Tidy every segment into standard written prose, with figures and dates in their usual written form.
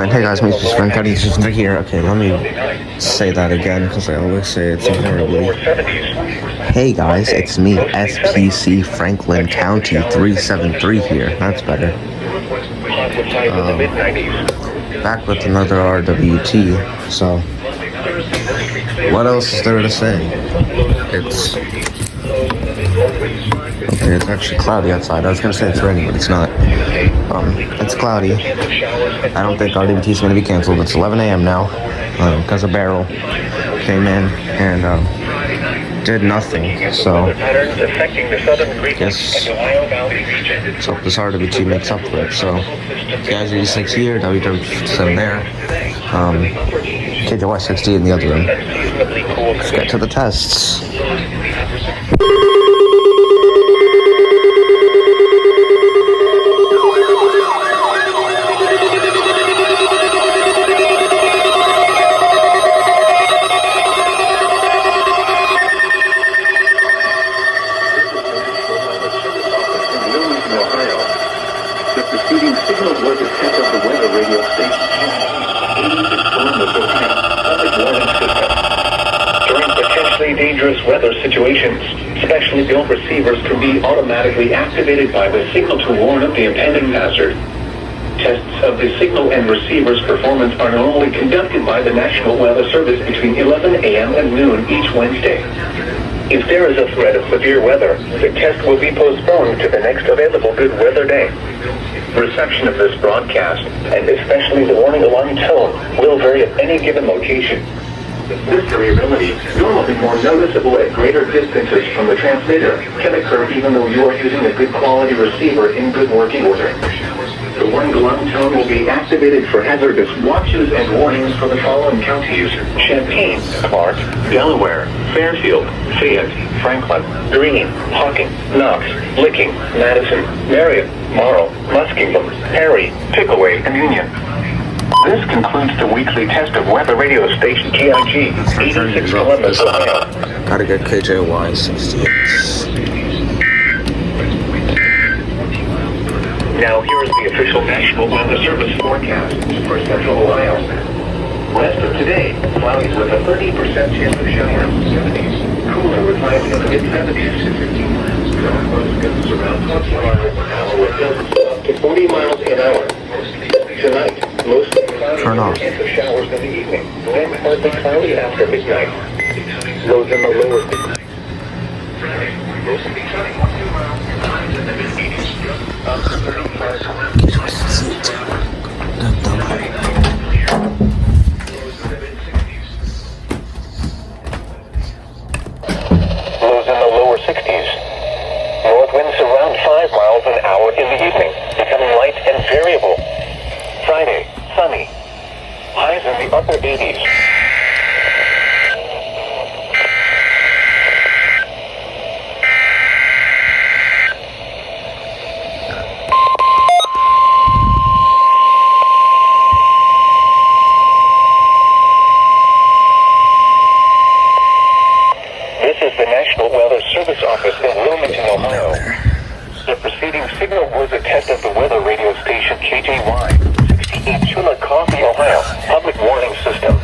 Hey guys, my name is Frank. They're here. Okay, let me say that again because I always say it so horribly. Hey guys, it's me, SPC Franklin County 373 here. That's better. Back with another RWT. So, what else is there to say? It's actually cloudy outside. I was gonna say it's raining, but it's not. It's cloudy. I don't think RWT is gonna be canceled. It's 11 a.m. now because a barrel came in and did nothing. So, guess let's hope this RWT makes up for it. So, guys, E6 here, WW7 there, KJY 60 in the other room. Let's get to the tests. Dangerous weather situations, specially built receivers can be automatically activated by the signal to warn of the impending hazard. Tests of the signal and receiver's performance are normally conducted by the National Weather Service between 11 a.m. and noon each Wednesday. If there is a threat of severe weather, the test will be postponed to the next available good weather day. Reception of this broadcast, and especially the warning alarm tone, will vary at any given location. This variability, normally more noticeable at greater distances from the transmitter, can occur even though you are using a good quality receiver in good working order. The warning alarm tone will be activated for hazardous watches and warnings for the following counties: Champaign, Clark, Delaware, Fairfield, Fayette, Franklin, Greene, Hocking, Knox, Licking, Madison, Marion, Morrow, Muskingum, Perry, Pickaway, and Union. This concludes the weekly test of weather radio station KIG 86 Columbus, Ohio. Gotta get KJY 68. Now here is the official National Weather Service forecast for Central Ohio. Rest of today, cloudy with a 30% chance of showers, 70s. Cooler with highs in the mid-70s to 15 miles. Northwest winds around 20 miles an hour with gusts up to 40 miles an hour. Tonight, mostly cloudy with a chance of showers in the evening. Then partly cloudy after midnight. Lows in the lower 60s. Friday, mostly sunny. Highs in the mid-80s. Up to 35 Lows in the lower 60s. North winds around 5 miles an hour in the evening, becoming light and variable. Friday, sunny. Highs in the upper 80s. This is the National Weather Service office in Wilmington, Ohio. The preceding signal was a test of the weather radio station KJY 68 Chillicothe, Ohio, public warning system.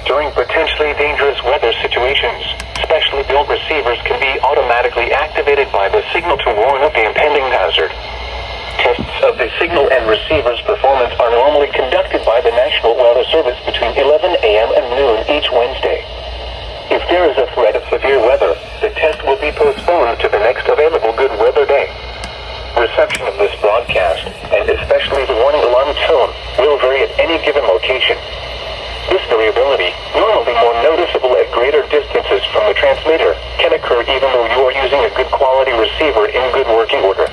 During potentially dangerous weather situations, specially built receivers can be automatically activated by the signal to warn of the impending hazard. Tests of the signal and receiver's performance are normally conducted by the National Weather Service between 11 a.m. and noon each Wednesday. If there is a threat of severe weather, the test will be postponed to the next available good weather day. Reception of this broadcast, and especially the warning alarm tone, will vary at any given location. This variability, normally more noticeable at greater distances from the transmitter, can occur even though you are using a good quality receiver in good working order.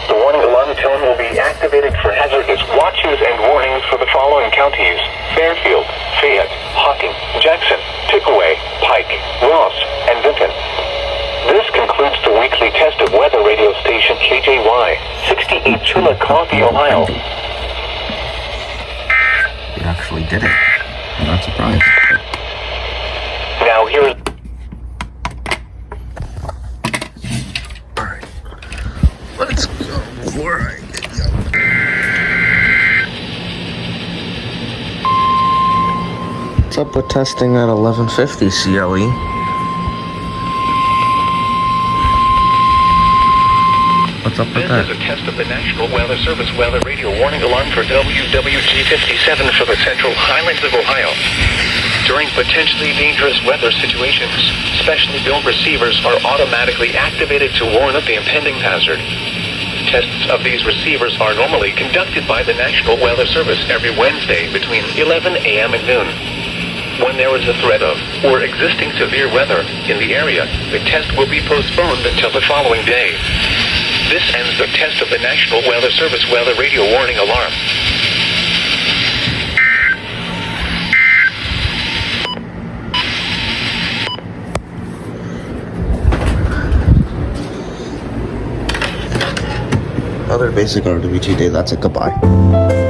The warning alarm tone will be activated for hazardous watches and warnings for the following counties: Fairfield, Fayette, Hocking, Jackson, Pickaway, Pike, Ross, and Vinton. weekly test of weather radio station KJY, 68 Chillicothe, Ohio. You actually did it. I'm not surprised. Now here is... Alright. Let's go for it. What's up with testing at 1150 CLE? What's up with that? This is a test of the National Weather Service weather radio warning alarm for WWT 57 for the Central Highlands of Ohio. During potentially dangerous weather situations, specially built receivers are automatically activated to warn of the impending hazard. Tests of these receivers are normally conducted by the National Weather Service every Wednesday between 11 a.m. and noon. When there is a threat of or existing severe weather in the area, the test will be postponed until the following day. This ends the test of the National Weather Service weather radio warning alarm. Other basic RWT day, that's it, goodbye.